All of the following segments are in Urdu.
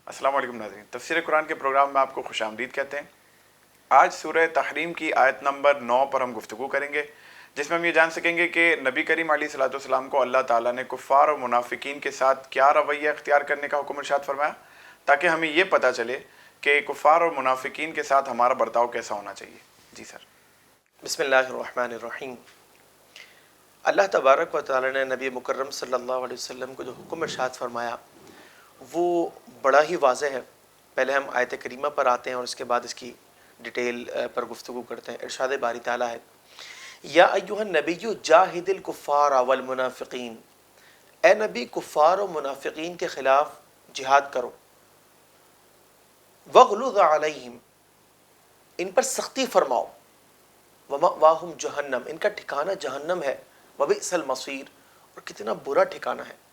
السلام علیکم ناظرین، تفسیر قرآن کے پروگرام میں آپ کو خوش آمدید کہتے ہیں۔ آج سورہ تحریم کی آیت نمبر 9 پر ہم گفتگو کریں گے، جس میں ہم یہ جان سکیں گے کہ نبی کریم علیہ الصلوۃ والسلام کو اللہ تعالیٰ نے کفار اور منافقین کے ساتھ کیا رویہ اختیار کرنے کا حکم ارشاد فرمایا، تاکہ ہمیں یہ پتہ چلے کہ کفار اور منافقین کے ساتھ ہمارا برتاؤ کیسا ہونا چاہیے۔ جی سر۔ بسم اللہ الرحمن الرحیم۔ اللہ تبارک و تعالی نے نبی مکرم صلی اللہ علیہ وسلم کو جو حکم ارشاد فرمایا وہ بڑا ہی واضح ہے۔ پہلے ہم آیت کریمہ پر آتے ہیں اور اس کے بعد اس کی ڈیٹیل پر گفتگو کرتے ہیں۔ ارشاد باری تعالیٰ ہے، یا ایھا النبی جاہد الکفار والمنافقین، اے نبی کفار و منافقین کے خلاف جہاد کرو، وغلظ علیہم، ان پر سختی فرماؤ، ومأواہم جہنم، ان کا ٹھکانہ جہنم ہے، وبئس المصیر، اور کتنا برا ٹھکانہ ہے۔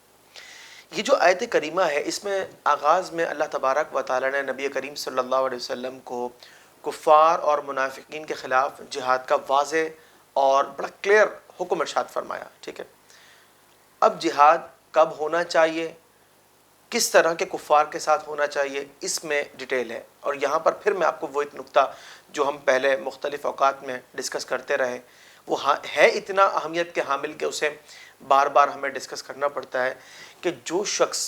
یہ جو آیت کریمہ ہے اس میں آغاز میں اللہ تبارک و تعالی نے نبی کریم صلی اللہ علیہ وسلم کو کفار اور منافقین کے خلاف جہاد کا واضح اور بڑا کلیئر حکم ارشاد فرمایا، ٹھیک ہے۔ اب جہاد کب ہونا چاہیے، کس طرح کے کفار کے ساتھ ہونا چاہیے، اس میں ڈیٹیل ہے۔ اور یہاں پر پھر میں آپ کو وہ ایک نقطہ جو ہم پہلے مختلف اوقات میں ڈسکس کرتے رہے، وہ ہے اتنا اہمیت کے حامل کہ اسے بار بار ہمیں ڈسکس کرنا پڑتا ہے، کہ جو شخص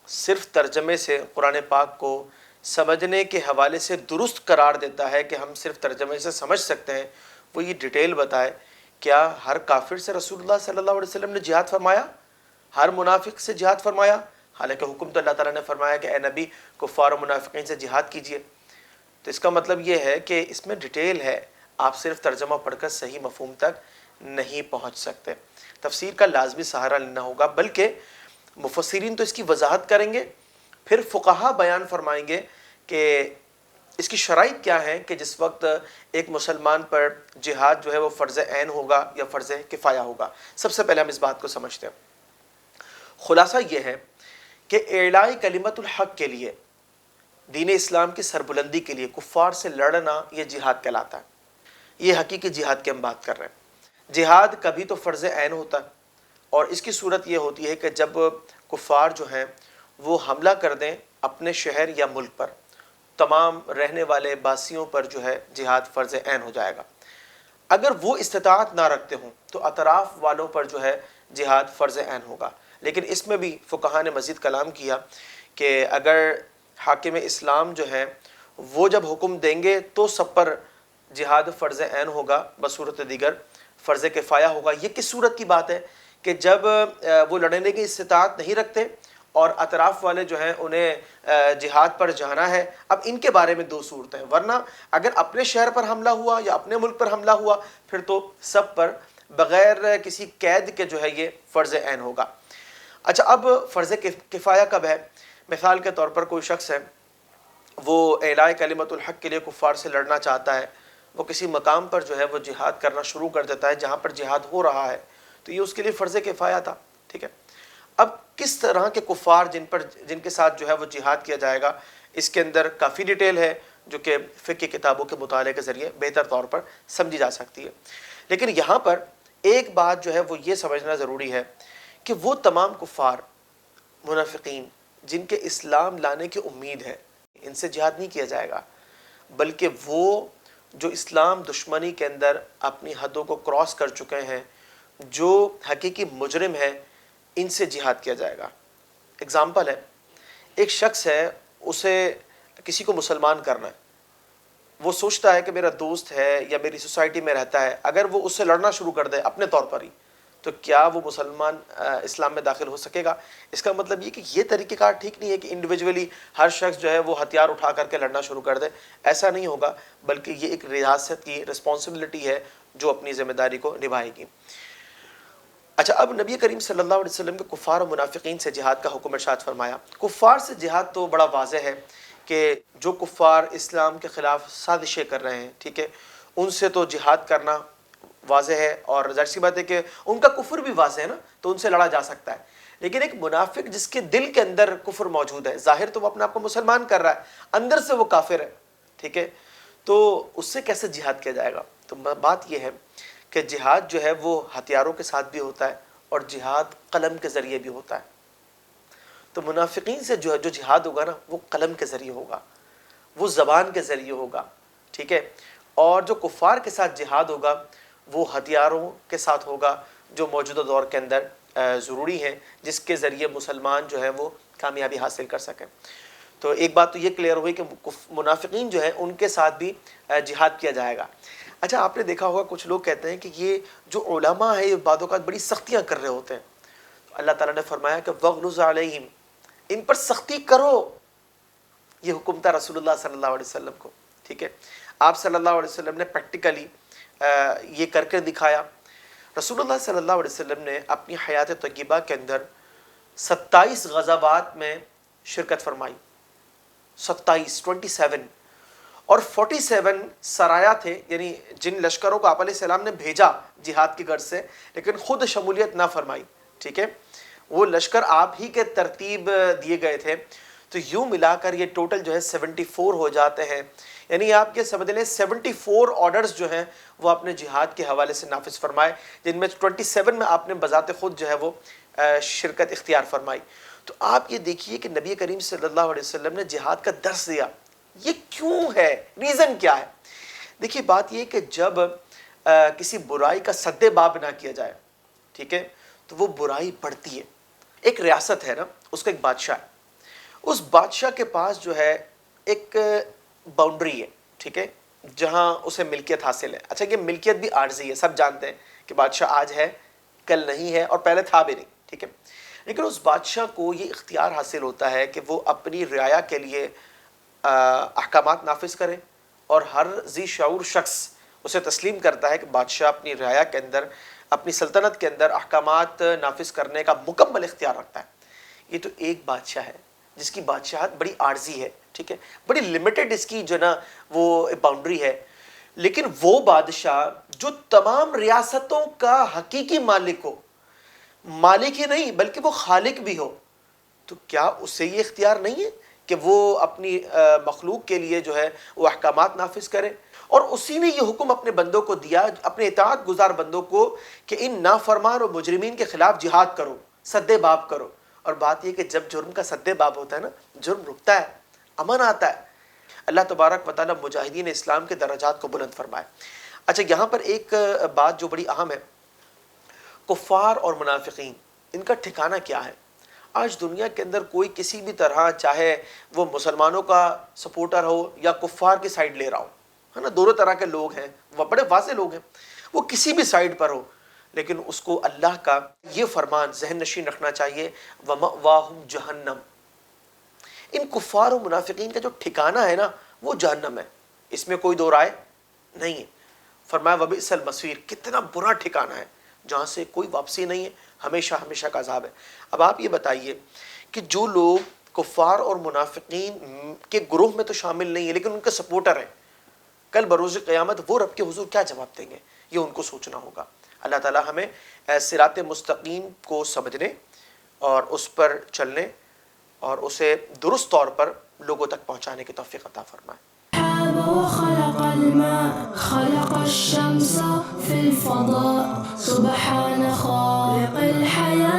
صرف ترجمے سے قرآن پاک کو سمجھنے کے حوالے سے درست قرار دیتا ہے کہ ہم صرف ترجمے سے سمجھ سکتے ہیں، وہ یہ ڈیٹیل بتائے کیا ہر کافر سے رسول اللہ صلی اللہ علیہ وسلم نے جہاد فرمایا، ہر منافق سے جہاد فرمایا؟ حالانکہ حکم تو اللہ تعالیٰ نے فرمایا کہ اے نبی کفار و منافقین سے جہاد کیجیے۔ تو اس کا مطلب یہ ہے کہ اس میں ڈیٹیل ہے، آپ صرف ترجمہ پڑھ کر صحیح مفہوم تک نہیں پہنچ سکتے۔ تفسیر کا لازمی سہارا لینا ہوگا، بلکہ مفسرین تو اس کی وضاحت کریں گے، پھر فقہا بیان فرمائیں گے کہ اس کی شرائط کیا ہے کہ جس وقت ایک مسلمان پر جہاد جو ہے وہ فرض عین ہوگا یا فرض کفایہ ہوگا۔ سب سے پہلے ہم اس بات کو سمجھتے ہیں۔ خلاصہ یہ ہے کہ اعلاء کلمت الحق کے لیے، دین اسلام کی سربلندی کے لیے کفار سے لڑنا یہ جہاد کہلاتا ہے۔ یہ حقیقی جہاد کی ہم بات کر رہے ہیں۔ جہاد کبھی تو فرض عین ہوتا ہے، اور اس کی صورت یہ ہوتی ہے کہ جب کفار جو ہیں وہ حملہ کر دیں اپنے شہر یا ملک پر، تمام رہنے والے باسیوں پر جو ہے جہاد فرض عین ہو جائے گا۔ اگر وہ استطاعت نہ رکھتے ہوں تو اطراف والوں پر جو ہے جہاد فرض عین ہوگا۔ لیکن اس میں بھی فقہا نے مزید کلام کیا کہ اگر حاکم اسلام جو ہیں وہ جب حکم دیں گے تو سب پر جہاد فرض عین ہوگا، بصورت دیگر فرض کفایہ ہوگا۔ یہ کس صورت کی بات ہے کہ جب وہ لڑنے کی استطاعت نہیں رکھتے اور اطراف والے جو ہیں انہیں جہاد پر جانا ہے۔ اب ان کے بارے میں دو صورتیں ہیں، ورنہ اگر اپنے شہر پر حملہ ہوا یا اپنے ملک پر حملہ ہوا پھر تو سب پر بغیر کسی قید کے جو ہے یہ فرض عین ہوگا۔ اچھا، اب فرض کفایہ کب ہے؟ مثال کے طور پر کوئی شخص ہے، وہ اعلاء کلمت الحق کے لیے کفار سے لڑنا چاہتا ہے، وہ کسی مقام پر جو ہے وہ جہاد کرنا شروع کر دیتا ہے جہاں پر جہاد ہو رہا ہے، تو یہ اس کے لیے فرض کفایہ تھا، ٹھیک ہے۔ اب کس طرح کے کفار جن کے ساتھ جو ہے وہ جہاد کیا جائے گا، اس کے اندر کافی ڈیٹیل ہے جو کہ فقہ کتابوں کے مطالعے کے ذریعے بہتر طور پر سمجھی جا سکتی ہے۔ لیکن یہاں پر ایک بات جو ہے وہ یہ سمجھنا ضروری ہے کہ وہ تمام کفار منافقین جن کے اسلام لانے کی امید ہے، ان سے جہاد نہیں کیا جائے گا، بلکہ وہ جو اسلام دشمنی کے اندر اپنی حدوں کو کراس کر چکے ہیں، جو حقیقی مجرم ہیں، ان سے جہاد کیا جائے گا۔ اگزامپل ہے، ایک شخص ہے، اسے کسی کو مسلمان کرنا ہے، وہ سوچتا ہے کہ میرا دوست ہے یا میری سوسائٹی میں رہتا ہے، اگر وہ اس سے لڑنا شروع کر دے اپنے طور پر ہی، تو کیا وہ مسلمان اسلام میں داخل ہو سکے گا؟ اس کا مطلب یہ کہ یہ طریقہ کار ٹھیک نہیں ہے کہ انڈیویجولی ہر شخص جو ہے وہ ہتھیار اٹھا کر کے لڑنا شروع کر دے، ایسا نہیں ہوگا، بلکہ یہ ایک ریاست کی رسپانسبلٹی ہے جو اپنی ذمہ داری کو نبھائے گی۔ اچھا، اب نبی کریم صلی اللہ علیہ وسلم کے کفار و منافقین سے جہاد کا حکم ارشاد فرمایا۔ کفار سے جہاد تو بڑا واضح ہے کہ جو کفار اسلام کے خلاف سازشیں کر رہے ہیں، ٹھیک ہے، ان سے تو جہاد کرنا واضح ہے، اور ظاہر سی بات ہے کہ ان کا کفر بھی واضح ہے نا، تو ان سے لڑا جا سکتا ہے۔ لیکن ایک منافق جس کے دل کے اندر کفر موجود ہے، ظاہر تو وہ اپنے آپ کو مسلمان کر رہا ہے، اندر سے وہ کافر ہے، ٹھیک ہے، تو اس سے کیسے جہاد کیا جائے گا؟ تو بات یہ ہے کہ جہاد جو ہے وہ ہتھیاروں کے ساتھ بھی ہوتا ہے اور جہاد قلم کے ذریعے بھی ہوتا ہے۔ تو تو منافقین سے جو جہاد ہوگا نا وہ قلم کے ذریعے ہوگا, وہ زبان کے ذریعے ہوگا, ٹھیک ہے. اور جو کفار کے ساتھ جہاد ہوگا وہ ہتھیاروں کے ساتھ ہوگا جو موجودہ دور کے اندر ضروری ہیں, جس کے ذریعے مسلمان جو ہے وہ کامیابی حاصل کر سکیں. تو ایک بات تو یہ کلیئر ہوئی کہ منافقین جو ہیں ان کے ساتھ بھی جہاد کیا جائے گا. اچھا آپ نے دیکھا ہوگا کچھ لوگ کہتے ہیں کہ یہ جو علماء ہیں یہ بعض اوقات بڑی سختیاں کر رہے ہوتے ہیں. اللہ تعالیٰ نے فرمایا کہ وَغْلُظْ عَلَيْهِمْ, ان پر سختی کرو. یہ حکم تھا رسول اللہ صلی اللہ علیہ وسلم کو, ٹھیک ہے. آپ صلی اللہ علیہ وسلم نے پریکٹیکلی یہ کر کے دکھایا. رسول اللہ صلی اللہ علیہ وسلم نے اپنی حیات طیبہ کے اندر 27 غزوات میں شرکت فرمائی, 27 اور 47 سرایا تھے, یعنی جن لشکروں کو آپ علیہ السلام نے بھیجا جہاد کی غرض سے لیکن خود شمولیت نہ فرمائی, ٹھیک ہے. وہ لشکر آپ ہی کے ترتیب دیے گئے تھے. تو یوں ملا کر یہ ٹوٹل جو ہے 74 ہو جاتے ہیں. یعنی آپ یہ سمجھ لیں 74 آرڈرز جو ہیں وہ آپ نے جہاد کے حوالے سے نافذ فرمائے, جن میں 27 میں آپ نے بذات خود جو ہے وہ شرکت اختیار فرمائی. تو آپ یہ دیکھیے کہ نبی کریم صلی اللہ علیہ وسلم نے جہاد کا درس دیا. یہ کیوں ہے, ریزن کیا ہے؟ دیکھیے بات یہ کہ جب کسی برائی کا سد باب نہ کیا جائے, ٹھیک ہے, تو وہ برائی بڑھتی ہے. ایک ریاست ہے نا, اس کا ایک بادشاہ ہے, اس بادشاہ کے پاس جو ہے ایک باؤنڈری ہے, ٹھیک ہے, جہاں اسے ملکیت حاصل ہے. اچھا یہ ملکیت بھی عارضی ہے, سب جانتے ہیں کہ بادشاہ آج ہے کل نہیں ہے اور پہلے تھا بھی نہیں, ٹھیک ہے. لیکن اس بادشاہ کو یہ اختیار حاصل ہوتا ہے کہ وہ اپنی رعایا کے لیے احکامات نافذ کرے, اور ہر ذی شعور شخص اسے تسلیم کرتا ہے کہ بادشاہ اپنی رعایا کے اندر, اپنی سلطنت کے اندر احکامات نافذ کرنے کا مکمل اختیار رکھتا ہے. یہ تو ایک بادشاہ ہے جس کی بادشاہت بڑی عارضی ہے, ٹھیک ہے, بڑی لمیٹڈ اس کی جو نا وہ باؤنڈری ہے. لیکن وہ بادشاہ جو تمام ریاستوں کا حقیقی مالک ہو, مالک ہی نہیں بلکہ وہ خالق بھی ہو, تو کیا اسے یہ اختیار نہیں ہے کہ وہ اپنی مخلوق کے لیے جو ہے وہ احکامات نافذ کرے؟ اور اسی نے یہ حکم اپنے بندوں کو دیا, اپنے اطاعت گزار بندوں کو, کہ ان نافرمان اور مجرمین کے خلاف جہاد کرو, سد باب کرو. اور بات یہ کہ جب جرم کا سد باب ہوتا ہے نا, جرم رکتا ہے, امن آتا ہے. اللہ تبارک و تعالیٰ مجاہدین اسلام کے درجات کو بلند فرمائے. اچھا یہاں پر ایک بات جو بڑی اہم ہے, کفار اور منافقین ان کا ٹھکانہ کیا ہے؟ آج دنیا کے اندر کوئی کسی بھی طرح, چاہے وہ مسلمانوں کا سپورٹر ہو یا کفار کی سائیڈ لے رہا ہو, ہے نا, دونوں طرح کے لوگ ہیں, وہ بڑے واضح لوگ ہیں, وہ کسی بھی سائیڈ پر ہو, لیکن اس کو اللہ کا یہ فرمان ذہن نشین رکھنا چاہیے, وَمَأْوَاهُمْ جَهَنَّمْ. ان کفار و منافقین کا جو ٹھکانہ ہے نا وہ جہنم ہے, اس میں کوئی دو رائے نہیں ہے. فرمایا وَبِئْسَ الْمَصِيرُ, کتنا برا ٹھکانہ ہے جہاں سے کوئی واپسی نہیں ہے, ہمیشہ ہمیشہ کا عذاب ہے. اب آپ یہ بتائیے کہ جو لوگ کفار اور منافقین کے گروہ میں تو شامل نہیں ہیں لیکن ان کے سپورٹر ہیں, کل بروز قیامت وہ رب کے حضور کیا جواب دیں گے, یہ ان کو سوچنا ہوگا. اللہ تعالی ہمیں صراط مستقیم کو سمجھنے اور اس پر چلنے اور اسے درست طور پر لوگوں تک پہنچانے کی توفیق عطا فرمائے. خلق الماء خلق الشمس في الفضاء سبحان خالق الحياة